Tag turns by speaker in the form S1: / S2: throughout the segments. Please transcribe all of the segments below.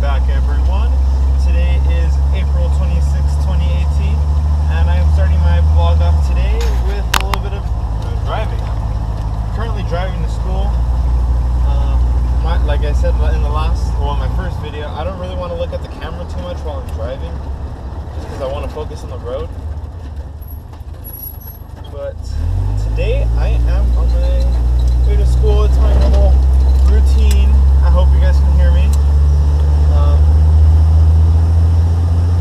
S1: back, everyone. Today is April 26, 2018, and I am starting my vlog off today with a little bit of driving. I'm currently driving to school. Like I said in my first video, I don't really want to look at the camera too much while I'm driving, just because I want to focus on the road. But today I am on my way to school. It's my normal routine. I hope you guys can hear me.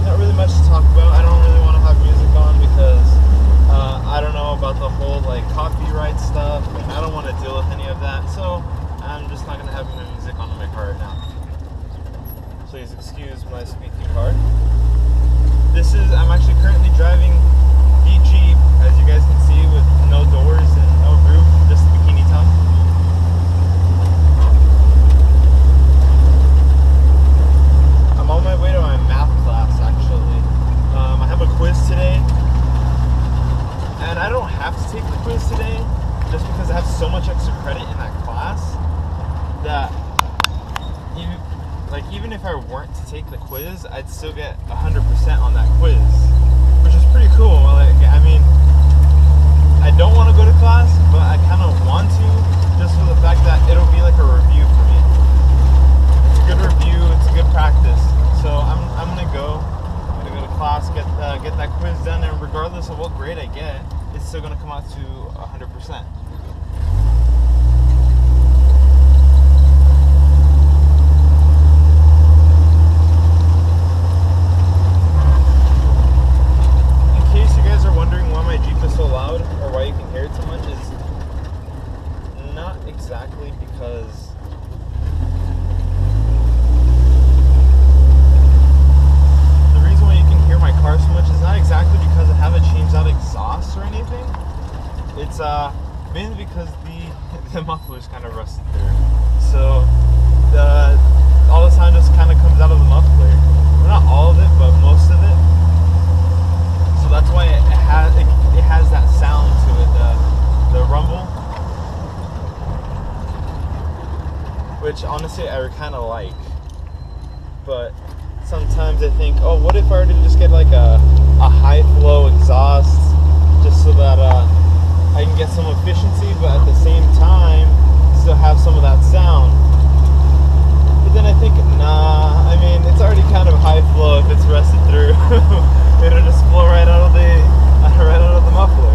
S1: Not really much to talk about. I don't really want to have music on because I don't know about the whole copyright stuff, and I don't want to deal with any of that. So I'm just not going to have my music on in my car right now. Please excuse my squeaky car. I'm actually currently driving the Jeep, as you guys can see, with no doors and no roof, just bikini top. I'm on my way to my math class, actually. I have a quiz today, and I don't have to take the quiz today, just because I have so much extra credit in that class that even if I weren't to take the quiz, I'd still get 100% on that quiz, which is pretty cool. I don't want to go to class, but I kind of want to, just for the fact that it'll be like a review for me. It's a good review, it's a good practice. So I'm gonna go to class, get that quiz done, and regardless of what grade I get, it's still gonna come out to 100%. Exactly, because the reason why you can hear my car so much is not exactly because I haven't changed out exhaust or anything. It's mainly because the muffler's kind of rusted through. So all the sound just kind of comes out of the muffler. Well, not all of it, but most of it. So that's why it has that sound to it, the rumble. Which honestly I kind of like, but sometimes I think, oh, what if I were to just get like a high flow exhaust, just so that I can get some efficiency, but at the same time still have some of that sound. But then I think, nah, it's already kind of high flow if it's rusted through. It'll just flow right out of the muffler.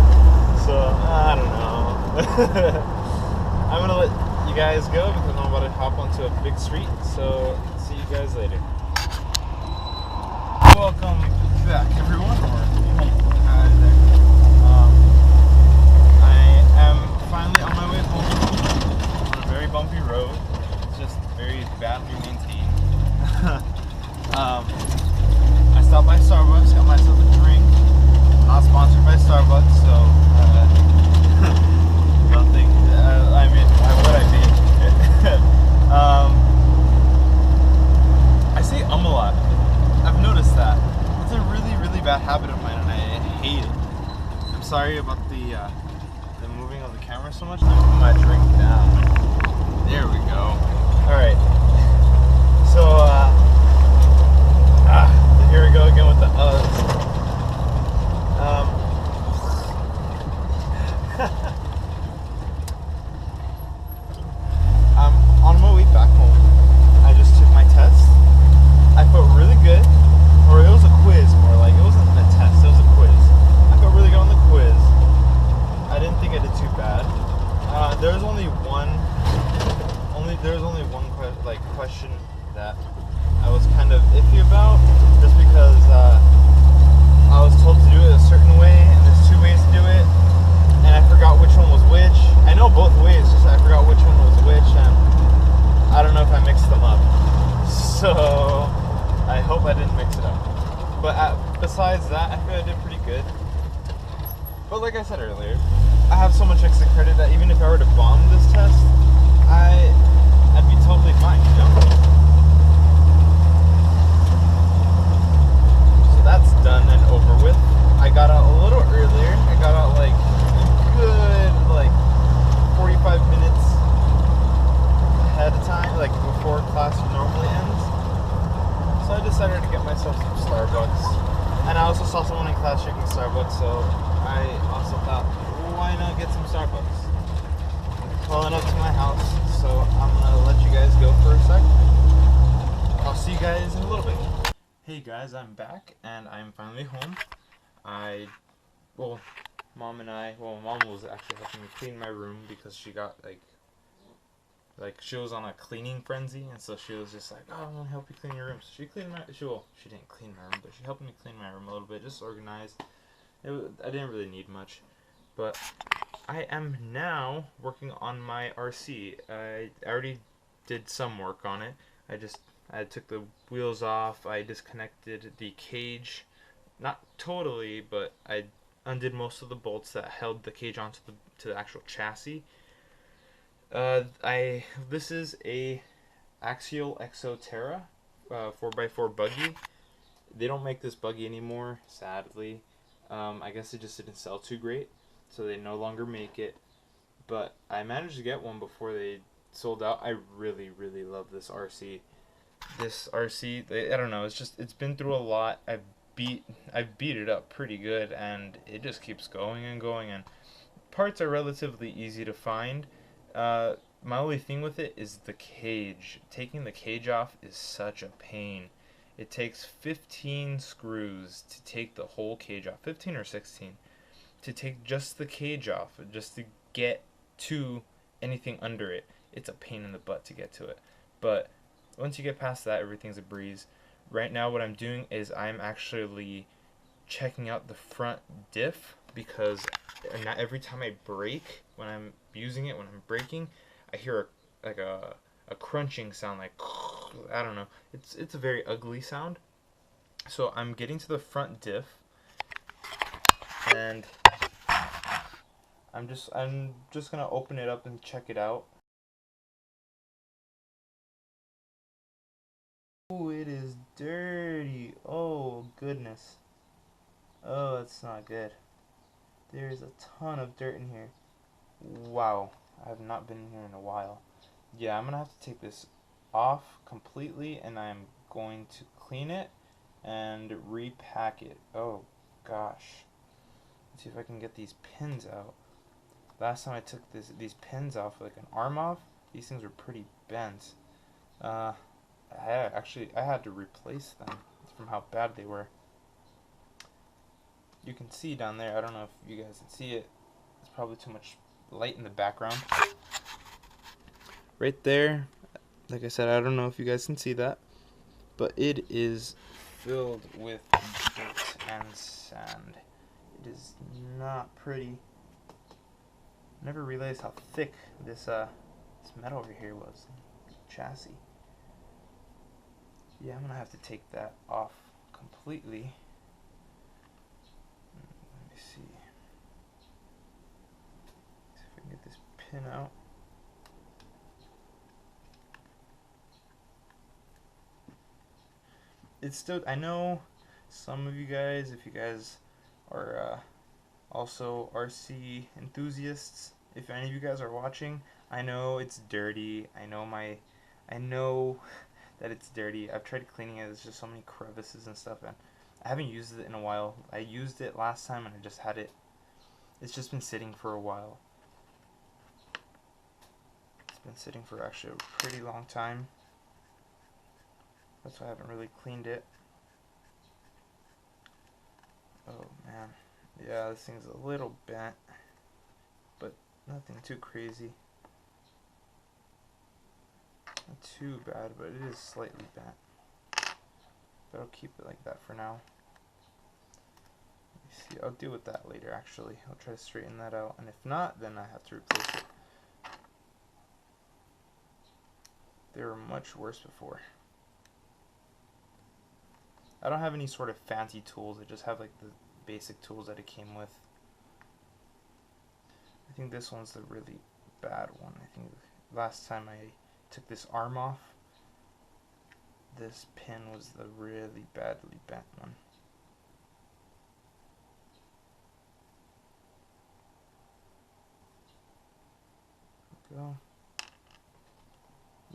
S1: So I don't know. I'm gonna let you guys go because I'm about to hop onto a big street. So see you guys later. Welcome back, everyone. Hi there. I am finally on my way home on a very bumpy road. It's just very badly maintained. I stopped by Starbucks, got myself a drink. Not sponsored by Starbucks, so nothing. Why would I be? I say a lot. I've noticed that. It's a really, really bad habit of mine, and I hate it. I'm sorry about the moving of the camera so much. Let me put my drink down. There we go. Alright. So, here we go again with the on my way back home, I just took my test. I felt really good, or it was a quiz more like, it wasn't a test, it was a quiz. I felt really good on the quiz. I didn't think I did too bad. There was only one question that I was kind of iffy about, just because I was told to do it a certain way, and there's two ways to do it, and I forgot which one was which. I know both ways, just I forgot which one was which, and I don't know if I mixed them up. So I hope I didn't mix it up. But besides that, I feel I did pretty good. But like I said earlier, I have so much extra credit that even if I were to bomb this test, I'd be totally fine, you know? So that's done and over with. I got out a little earlier. I got out a good 45 minutes ahead of time, before class normally ends. So I decided to get myself some Starbucks. And I also saw someone in class drinking Starbucks, so I also thought, why not get some Starbucks? Pulling up to my house, so I'm gonna let you guys go for a sec. I'll see you guys in a little bit. Hey guys, I'm back, and I'm finally home. Mom was actually helping me clean my room because she got she was on a cleaning frenzy, and so she was just like, "Oh, I'm gonna help you clean your room." So she cleaned she didn't clean my room, but she helped me clean my room a little bit, just organize. I didn't really need much, but I am now working on my RC. I already did some work on it. I took the wheels off. I disconnected the cage, not totally, but I undid most of the bolts that held the cage onto the actual chassis. This is a Axial Exo Terra 4x4 buggy. They don't make this buggy anymore, sadly. I guess it just didn't sell too great, so they no longer make it. But I managed to get one before they sold out. I really, really love this RC. This RC, I don't know. It's been through a lot. I've beat it up pretty good, and it just keeps going and going. And parts are relatively easy to find. My only thing with it is the cage. Taking the cage off is such a pain. It takes 15 screws to take the whole cage off, 15 or 16, to take just the cage off, just to get to anything under it. It's a pain in the butt to get to it. But once you get past that, everything's a breeze. Right now what I'm doing is I'm actually checking out the front diff, because not every time I brake, when I'm braking, I hear a crunching sound, like I don't know. It's a very ugly sound. So I'm getting to the front diff, and I'm just gonna open it up and check it out. Oh, it is dirty. Oh goodness. Oh, that's not good. There's a ton of dirt in here. Wow, I have not been in here in a while. Yeah, I'm gonna have to take this off completely, and I'm going to clean it and repack it. Oh gosh. Let's see if I can get these pins out. Last time I took these pins off, like an arm off, these things were pretty bent. I had to replace them from how bad they were. You can see down there, I don't know if you guys can see it. It's probably too much light in the background. Right there, like I said, I don't know if you guys can see that, but it is filled with dirt and sand. It is not pretty. Never realized how thick this metal over here was. Chassis. Yeah, I'm gonna have to take that off completely. Let me see if I can get this pin out. It's still, I know some of you guys, if you guys are also RC enthusiasts, if any of you guys are watching, I know it's dirty. I know that it's dirty. I've tried cleaning it. There's just so many crevices and stuff, and I haven't used it in a while. I used it last time, and I just had it. It's just been sitting for a while. It's been sitting for actually a pretty long time. That's why I haven't really cleaned it. Oh man, yeah, this thing's a little bent, but nothing too crazy. Not too bad, but it is slightly bent. But I'll keep it like that for now. Let me see, I'll deal with that later actually. I'll try to straighten that out, and if not, then I have to replace it. They were much worse before. I don't have any sort of fancy tools. I just have like the basic tools that it came with. I think this one's the really bad one. I think last time I took this arm off, this pin was the really badly bent one. There we go.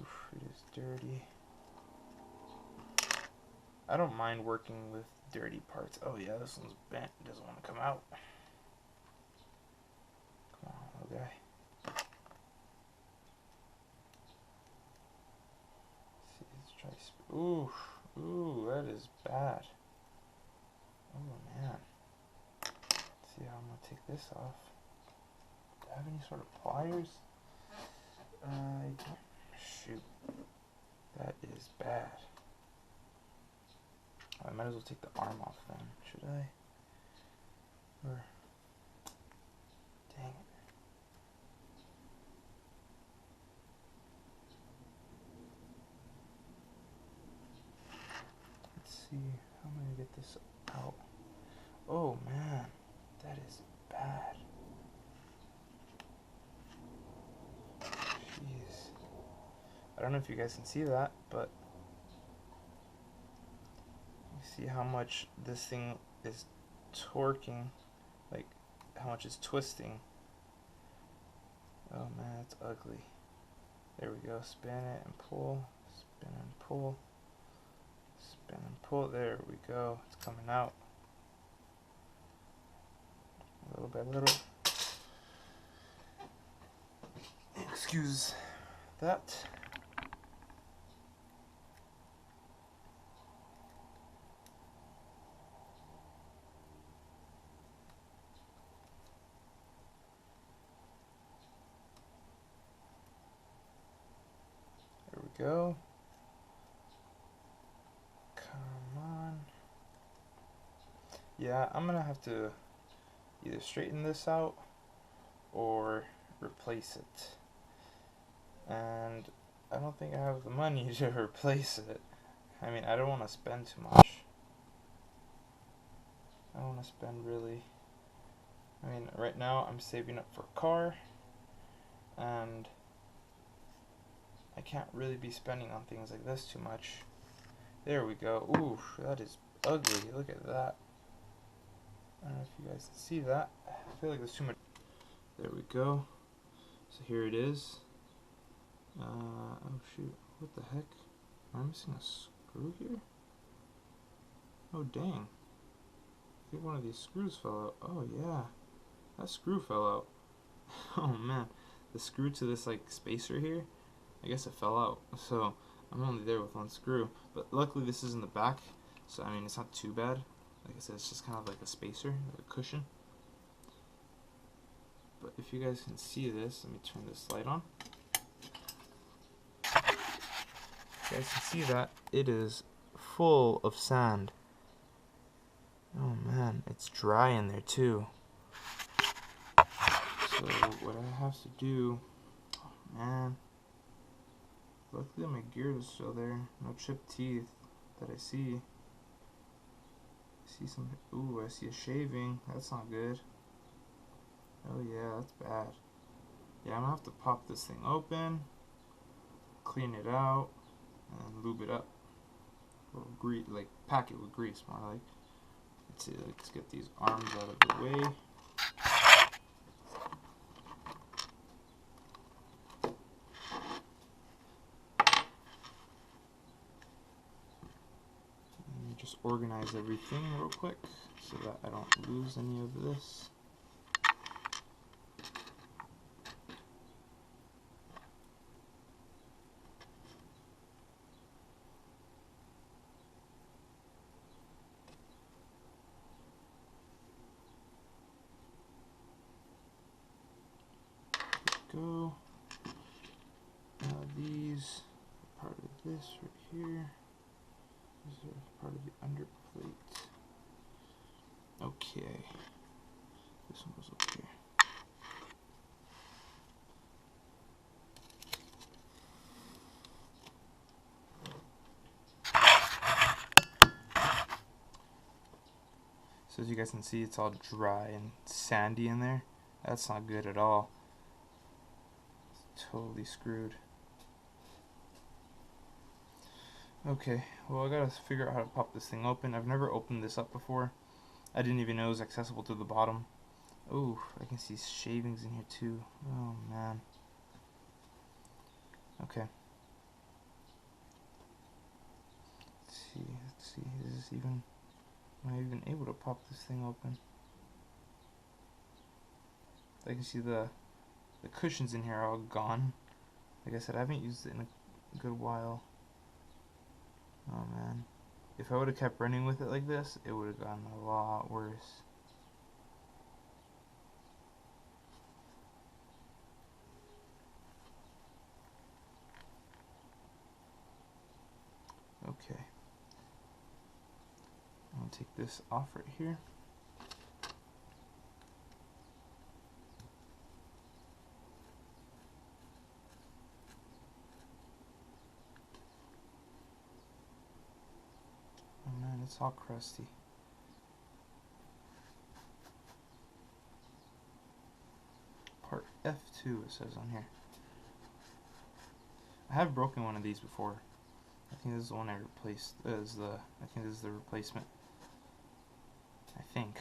S1: Oof, it is dirty. I don't mind working with dirty parts. Oh yeah, this one's bent. It doesn't want to come out. Come on, little guy. Let's see, let's try. Ooh, ooh, that is bad. Oh man. Let's see how I'm gonna take this off. Do I have any sort of pliers? Shoot. That is bad. I might as well take the arm off then. Should I? Or dang it. Let's see how am I gonna get this out. Oh man, that is bad. Jeez. I don't know if you guys can see that, but you see how much this thing is torquing, like how much it's twisting. Oh man, it's ugly. There we go. Spin it and pull. Spin and pull. Spin and pull. There we go. It's coming out. Little by little. Excuse that. There we go. Come on. Yeah, I'm gonna have to either straighten this out or replace it. And I don't think I have the money to replace it. I mean, I don't want to spend too much. I don't want to spend really. I mean, right now I'm saving up for a car, and I can't really be spending on things like this too much. There we go. Ooh, that is ugly. Look at that. I don't know if you guys can see that. I feel like there's too much. There we go. So here it is. Oh shoot, what the heck? Am I missing a screw here? Oh dang. I think one of these screws fell out. Oh yeah, that screw fell out. Oh man, the screw to this like spacer here, I guess it fell out. So I'm only there with one screw. But luckily this is in the back, so I mean it's not too bad. Like I said, it's just kind of like a spacer, like a cushion. But if you guys can see this, let me turn this light on. You guys can see that it is full of sand. Oh man, it's dry in there too. So what I have to do, oh man, luckily my gear is still there. No chipped teeth that I see. I see some, ooh, I see a shaving. That's not good. Oh yeah, that's bad. Yeah, I'm gonna have to pop this thing open, clean it out, and lube it up. Or like pack it with grease, more like. Let's see, let's get these arms out of the way. And just organize everything real quick so that I don't lose any of this. Go. Now these are part of this right here. These are part of the under plate. Okay. This one goes up here. So as you guys can see, it's all dry and sandy in there. That's not good at all. It's totally screwed. Okay, well I gotta figure out how to pop this thing open. I've never opened this up before. I didn't even know it was accessible to the bottom. Oh, I can see shavings in here too. Oh man. Okay. Let's see. am I even able to pop this thing open? I can see the cushions in here are all gone. Like I said, I haven't used it in a good while. Oh man. If I would have kept running with it like this, it would have gotten a lot worse. Okay. I'll take this off right here. Oh man, it's all crusty. Part F2 it says on here. I have broken one of these before. I think this is the one I replaced. I think this is the replacement. I think.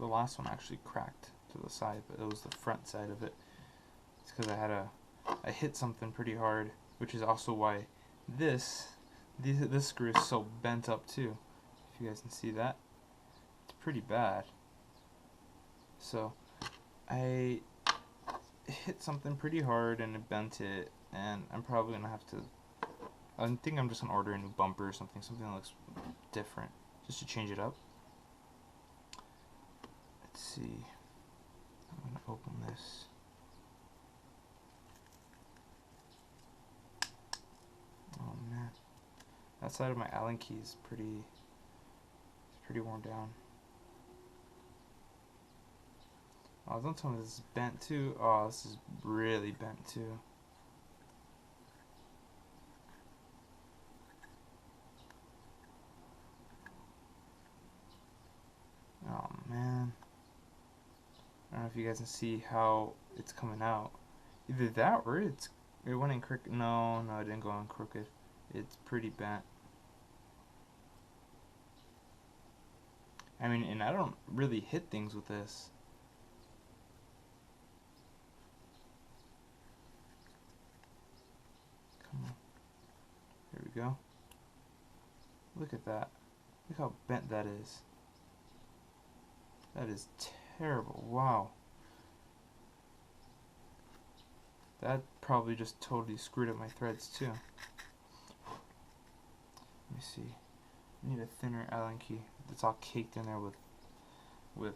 S1: The last one actually cracked to the side, but it was the front side of it. It's because I hit something pretty hard, which is also why this screw is so bent up too. If you guys can see that, it's pretty bad. So I hit something pretty hard and it bent it, and I'm probably gonna have to. I think I'm just gonna order a new bumper or something that looks different, just to change it up. Let's see. I'm gonna open this. Oh man, that side of my Allen key is pretty worn down. Oh, don't tell me this is bent too. Oh, this is really bent too. Oh man. I don't know if you guys can see how it's coming out. Either that or it went in crooked. No, it didn't go in crooked. It's pretty bent. I mean, and I don't really hit things with this. Come on. There we go. Look at that. Look how bent that is. That is terrible. Wow. That probably just totally screwed up my threads too. Let me see. I need a thinner Allen key. It's all caked in there with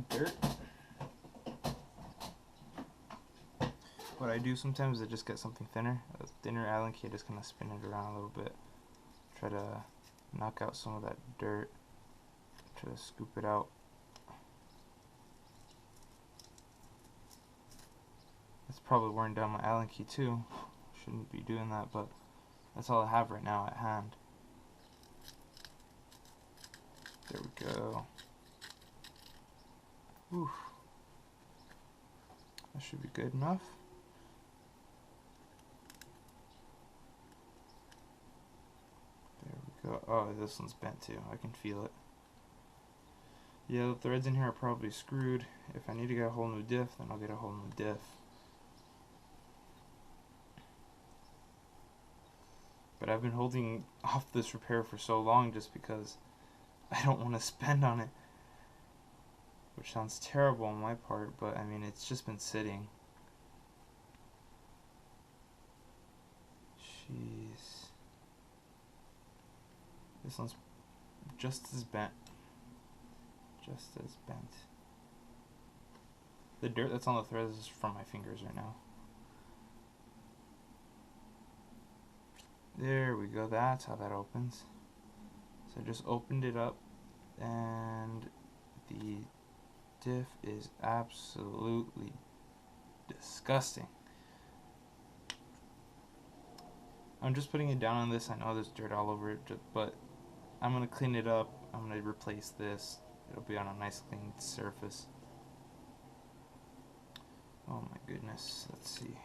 S1: dirt. What I do sometimes is I just get something thinner, a thinner Allen key. I just kind of spin it around a little bit, try to knock out some of that dirt, try to scoop it out. It's probably wearing down my Allen key too. Shouldn't be doing that, but that's all I have right now at hand. There we go. Oof. That should be good enough. There we go. Oh, this one's bent too. I can feel it. Yeah, the threads in here are probably screwed. If I need to get a whole new diff, then I'll get a whole new diff. But I've been holding off this repair for so long just because I don't want to spend on it. Which sounds terrible on my part, but I mean, it's just been sitting. Jeez. This one's just as bent. Just as bent. The dirt that's on the threads is from my fingers right now. There we go, that's how that opens. So I just opened it up and the diff is absolutely disgusting. I'm just putting it down on this. I know there's dirt all over it, but I'm going to clean it up. I'm going to replace this. It'll be on a nice clean surface. Oh my goodness, let's see.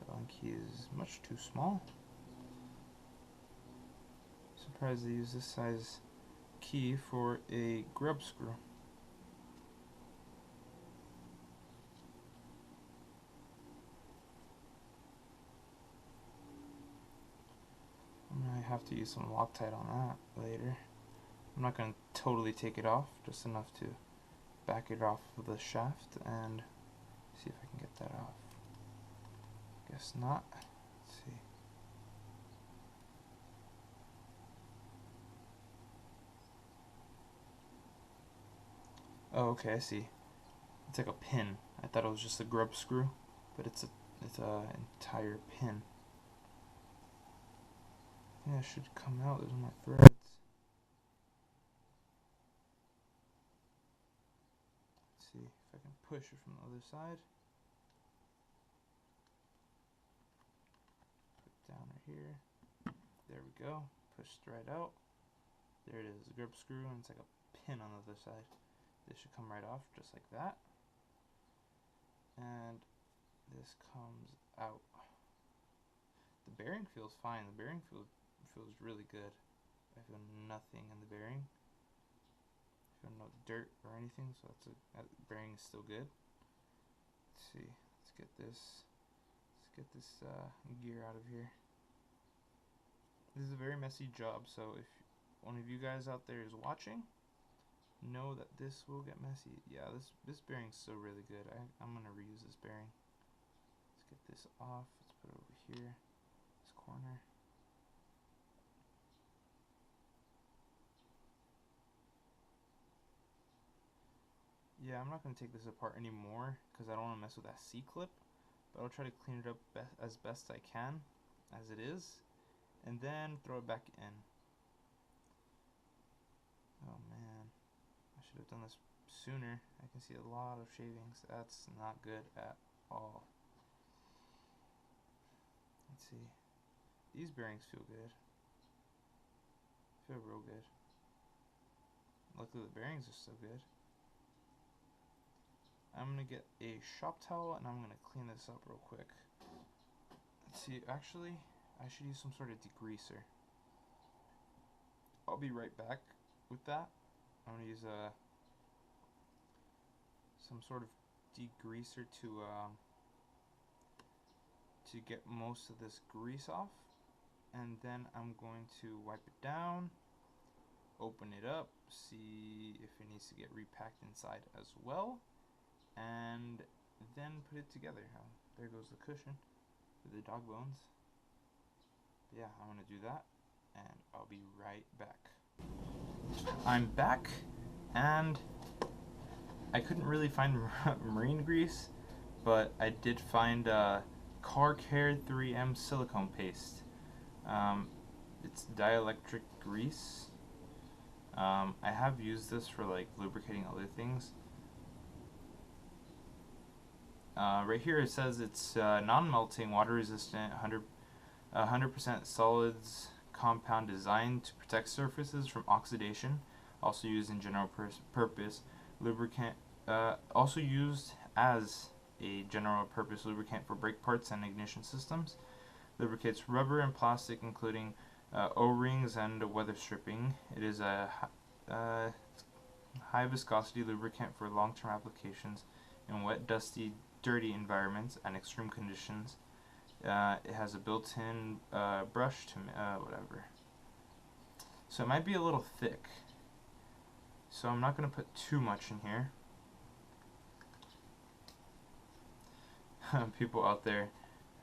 S1: Allen key is much too small. Surprised they use this size key for a grub screw. have to use some Loctite on that later. I'm not going to totally take it off, just enough to back it off of the shaft and see if I can get that off. Guess not. Let's see. Oh, okay, I see. It's like a pin. I thought it was just a grub screw, but it's a entire pin. I think that should come out. Those are my threads. Let's see if I can push it from the other side. Put it down right here. There we go. Pushed right out. There it is, a grub screw, and it's like a pin on the other side. This should come right off, just like that. And this comes out. The bearing feels fine. The bearing feels really good. I feel nothing in the bearing. I feel no dirt or anything, so that bearing is still good. Let's see. Let's get this gear out of here. This is a very messy job, so if one of you guys out there is watching, know that this will get messy. Yeah, this bearing's still really good. I'm gonna reuse this bearing. Let's get this off. Let's put it over here, this corner. Yeah, I'm not gonna take this apart anymore because I don't want to mess with that C-clip. But I'll try to clean it up as best I can, as it is, and then throw it back in. Oh man, I should have done this sooner. I can see a lot of shavings. That's not good at all. Let's see. These bearings feel good. Feel real good. Luckily the bearings are still good. I'm gonna get a shop towel and I'm gonna clean this up real quick. Let's see, actually, I should use some sort of degreaser. I'll be right back with that. I'm gonna use some sort of degreaser to get most of this grease off, and then I'm going to wipe it down, open it up, see if it needs to get repacked inside as well, and then put it together. There goes the cushion with the dog bones. But yeah, I'm gonna do that, and I'll be right back. I'm back, and I couldn't really find marine grease, but I did find Car Care 3M silicone paste. It's dielectric grease. I have used this for like lubricating other things. Right here it says it's non-melting, water-resistant, 100% solids compound designed to protect surfaces from oxidation. Also used in general purpose lubricant. Also used as a general purpose lubricant for brake parts and ignition systems. Lubricates rubber and plastic, including O-rings and weather stripping. It is a high viscosity lubricant for long-term applications in wet, dusty, dirty environments and extreme conditions. It has a built-in brush to whatever. So it might be a little thick. So I'm not going to put too much in here. People out there,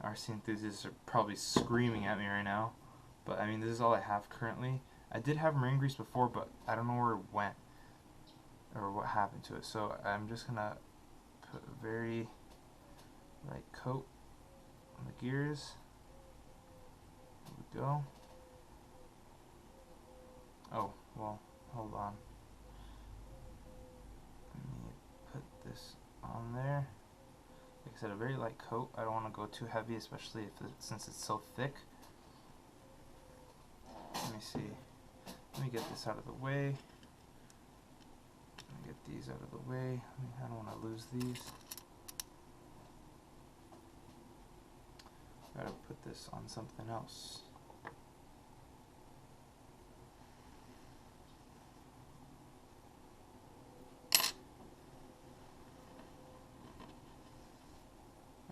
S1: RC enthusiasts, are probably screaming at me right now. But I mean, this is all I have currently. I did have marine grease before, but I don't know where it went or what happened to it. So I'm just going to put a very light coat on the gears. There we go. Oh, well, hold on. Let me put this on there. Like I said, a very light coat. I don't want to go too heavy, especially since it's so thick. Let me see. Let me get this out of the way. Let me get these out of the way. I don't want to lose these. Gotta put this on something else.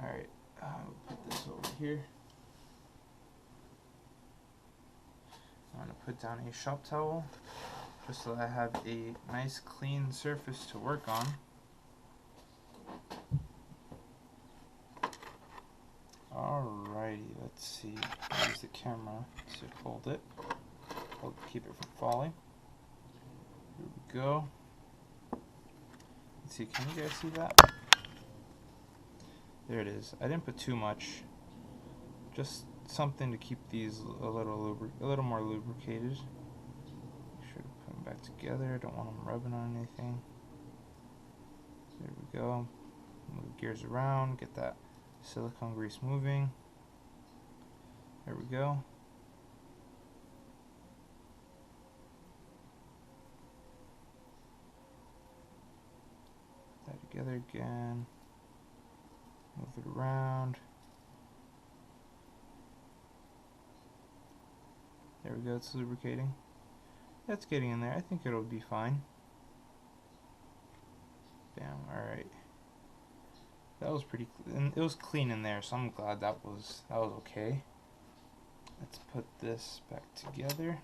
S1: Alright, I'll put this over here. put down a shop towel just so I have a nice clean surface to work on. Alrighty, let's see. Use the camera to hold it. Keep it from falling. Here we go. Let's see, can you guys see that? There it is. I didn't put too much. Just something to keep these a little more lubricated. Make sure to put them back together. Don't want them rubbing on anything. There we go. Move the gears around. Get that silicone grease moving. There we go. Put that together again. Move it around. There we go, it's lubricating. That's getting in there. I think it'll be fine. Bam, alright. That was pretty clean. It was clean in there, so I'm glad that was okay. Let's put this back together.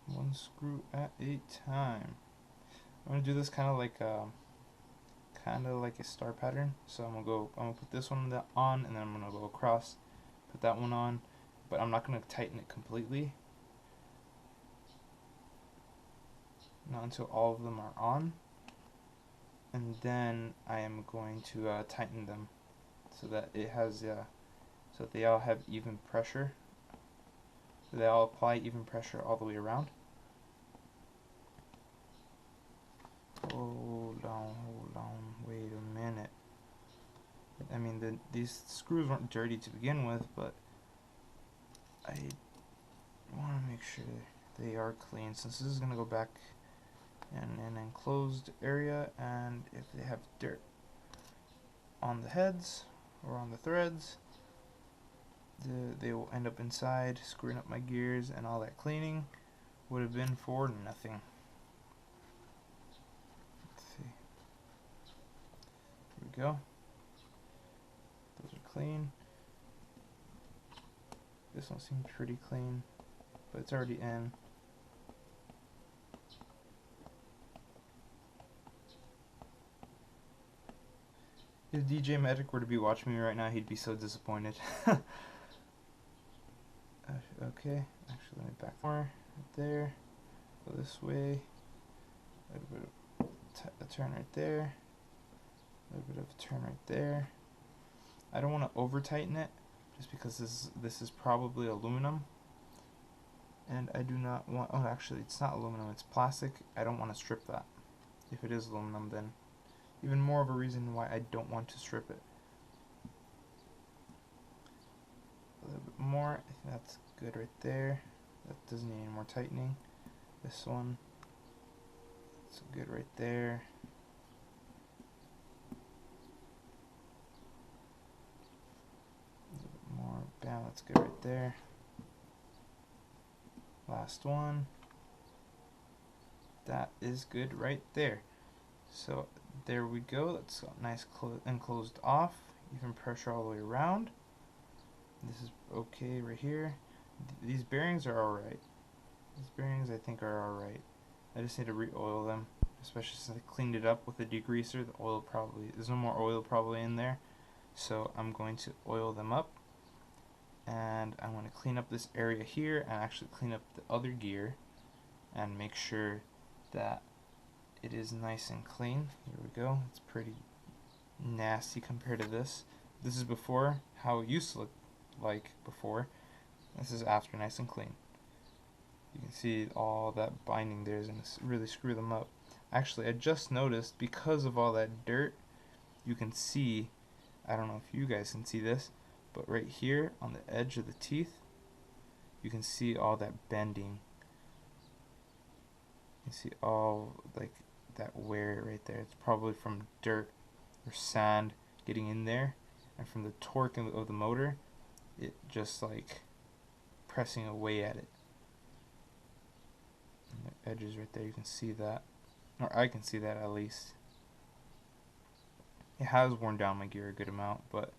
S1: One screw at a time. I'm gonna do this kind of like a star pattern. So I'm gonna put this one on, and then I'm gonna go across, put that one on, but I'm not gonna tighten it completely. Not until all of them are on, and then I am going to tighten them so that it has so that they all have even pressure. So they all apply even pressure all the way around. Hold on, wait a minute. I mean, these screws weren't dirty to begin with, but I want to make sure they are clean, since this is going to go back in an enclosed area, and if they have dirt on the heads or on the threads, they will end up inside, screwing up my gears, and all that cleaning would have been for nothing. Here we go. Those are clean. This one seems pretty clean, but it's already in. If DJ Medic were to be watching me right now, he'd be so disappointed. Okay, actually let me back more right there. Go this way. A little bit of a turn right there. A little bit of a turn right there. I don't want to over tighten it, just because this is probably aluminum, and I do not want. Oh, actually, it's not aluminum; it's plastic. I don't want to strip that. If it is aluminum, then even more of a reason why I don't want to strip it. A little bit more. I think that's good right there. That doesn't need any more tightening. This one, it's good right there. More. Bam, that's good right there. Last one. That is good right there. So there we go. That's nice enclosed off. Even pressure all the way around. This is okay right here. These bearings are alright. These bearings I think are alright. I just need to re-oil them, especially since I cleaned it up with a degreaser. The oil there's no more oil probably in there. So I'm going to oil them up. And I'm going to clean up this area here and actually clean up the other gear and make sure that it is nice and clean. Here we go. It's pretty nasty compared to this. This is before, how it used to look like before. This is after, nice and clean. You can see all that binding there is going to really screw them up. Actually, I just noticed, because of all that dirt, you can see, I don't know if you guys can see this, but right here on the edge of the teeth, you can see all that bending. You see all like that wear right there. It's probably from dirt or sand getting in there, and from the torque of the motor, it just like pressing away at it. And the edges right there, you can see that, or I can see that at least. It has worn down my gear a good amount, but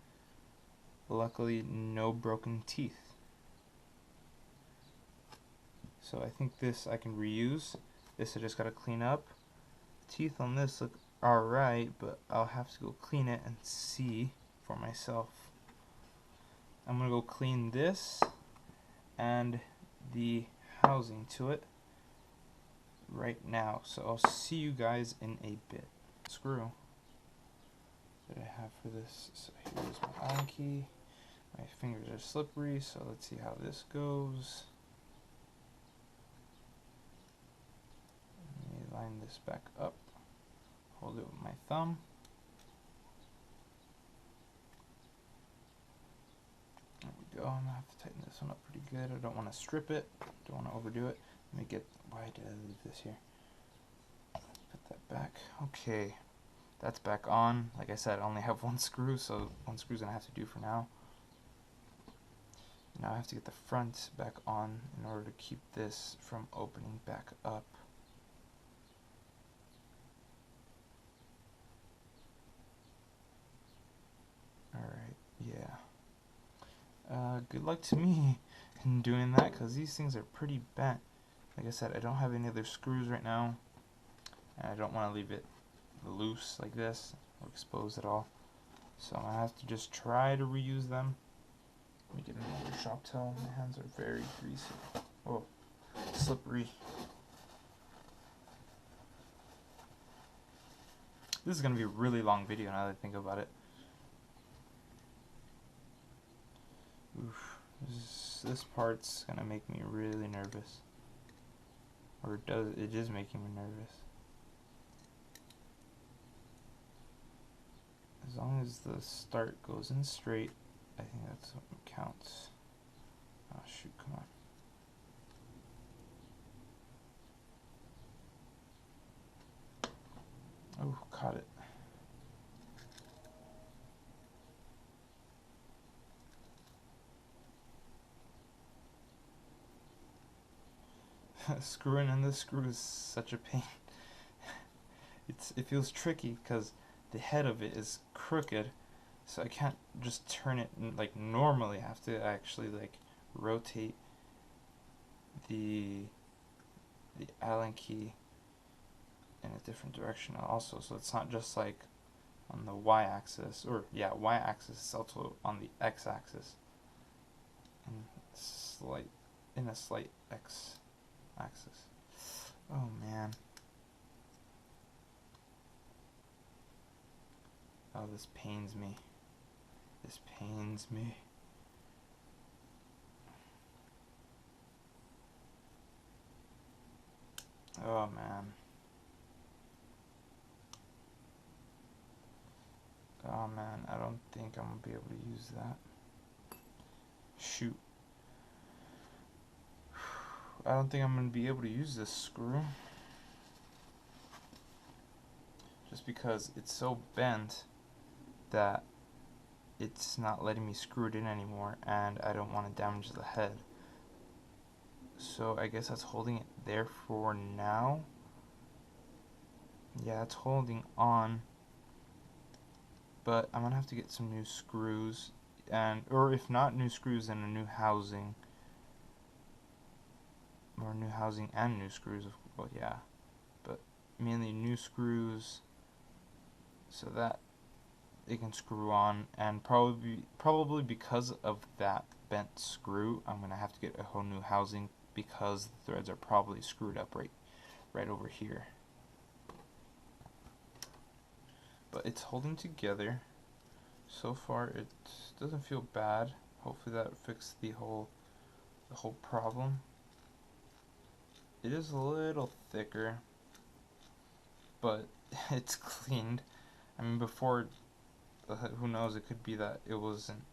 S1: luckily no broken teeth. So I think this I can reuse. This I just gotta clean up. Teeth on this look alright, but I'll have to go clean it and see for myself. I'm gonna go clean this and the housing to it right now. So I'll see you guys in a bit. Screw that I have for this. So here's my Allen key. My fingers are slippery, so let's see how this goes. Let me line this back up. Hold it with my thumb. There we go. I'm gonna have to tighten this one up pretty good. I don't want to strip it. Don't want to overdo it. Let me get. Why did I leave this here? Put that back. Okay, that's back on. Like I said, I only have one screw, so one screw's gonna have to do for now. Now I have to get the front back on in order to keep this from opening back up. Alright, yeah. Good luck to me in doing that, because these things are pretty bent. Like I said, I don't have any other screws right now, and I don't want to leave it loose like this or exposed at all. So I'm going to have to just try to reuse them. Let me get another shop towel. My hands are very greasy. Oh, slippery. This is going to be a really long video now that I think about it. Oof, this part's going to make me really nervous. Or it is making me nervous. As long as the start goes in straight, I think that's what counts. Oh shoot, come on. Oh, caught it. Screwing in this screw is such a pain. It feels tricky because the head of it is crooked, so I can't just turn it like normally. I have to actually like rotate the Allen key in a different direction also, so it's not just like on the y-axis, or yeah, y-axis, it's also on the x-axis, and in a slight x-axis. Oh man. Oh, this pains me. This pains me. Oh man. Oh man, I don't think I'm gonna be able to use that. Shoot. I don't think I'm gonna be able to use this screw. Just because it's so bent that it's not letting me screw it in anymore, and I don't want to damage the head. So I guess that's holding it there for now. Yeah, it's holding on, but I'm gonna have to get some new screws, or if not new screws, then a new housing, or new housing and new screws. Well, yeah, but mainly new screws so that it can screw on, and probably because of that bent screw, I'm gonna have to get a whole new housing because the threads are probably screwed up right over here. But it's holding together. So far, it doesn't feel bad. Hopefully that fixed the whole problem. It is a little thicker, but it's cleaned. I mean, before, who knows, it could be that it wasn't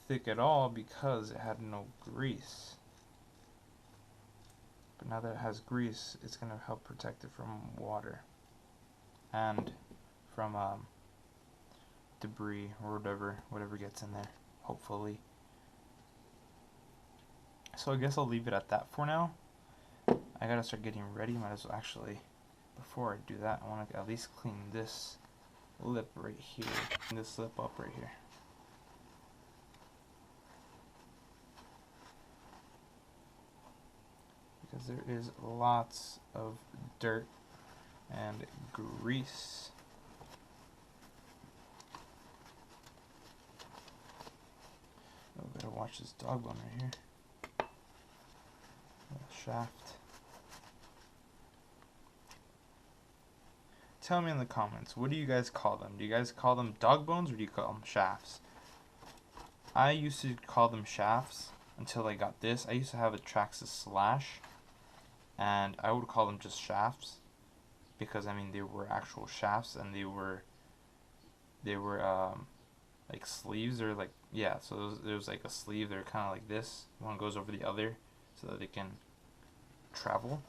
S1: thick at all because it had no grease. But now that it has grease, it's going to help protect it from water and from debris or whatever gets in there, hopefully. So I guess I'll leave it at that for now. I gotta start getting ready. Might as well actually, before I do that, I want to at least clean this lip right here. This lip up right here. because there is lots of dirt and grease. Oh, better watch this dog bone right here. Shaft. Tell me in the comments, what do you guys call them? Do you guys call them dog bones or do you call them shafts? I used to call them shafts until I got this. I used to have a Traxxas Slash, and I would call them just shafts because I mean they were actual shafts and they were like sleeves, or like, yeah, so there was like a sleeve. They're kind of like this. One goes over the other so that they can travel.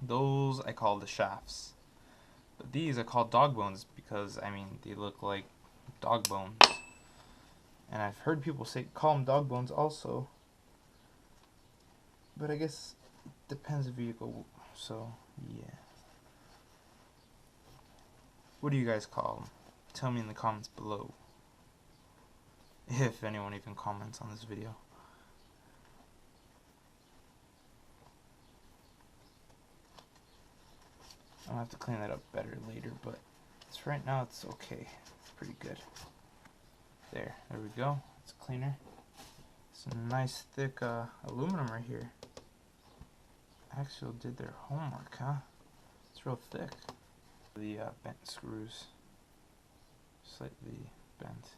S1: Those I call the shafts. But these are called dog bones because I mean they look like dog bones. And I've heard people call them dog bones also. But I guess it depends if you go. So yeah. What do you guys call them? Tell me in the comments below. If anyone even comments on this video. I'll have to clean that up better later, but right now it's okay. It's pretty good. There we go. It's cleaner. Some nice thick aluminum right here. Axial did their homework, huh? It's real thick. The bent screws, slightly bent.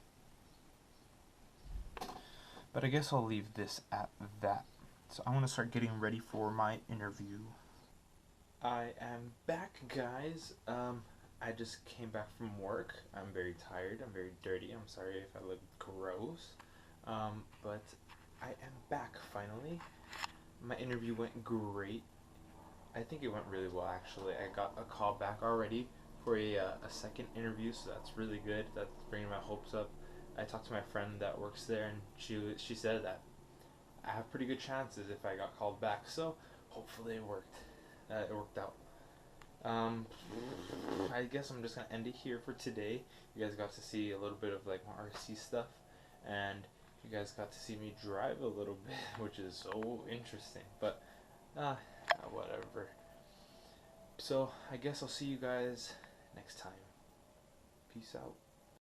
S1: But I guess I'll leave this at that. So I'm gonna start getting ready for my interview. I am back, guys. I just came back from work. I'm very tired. I'm very dirty. I'm sorry if I look gross. But I am back finally. My interview went great. I think it went really well, actually. I got a call back already for a second interview, so that's really good. That's bringing my hopes up. I talked to my friend that works there, and she said that I have pretty good chances if I got called back. So hopefully it worked. It worked out. I guess I'm just gonna end it here for today. You guys got to see a little bit of like my RC stuff, and you guys got to see me drive a little bit, which is so interesting. But whatever. So I guess I'll see you guys next time. Peace out.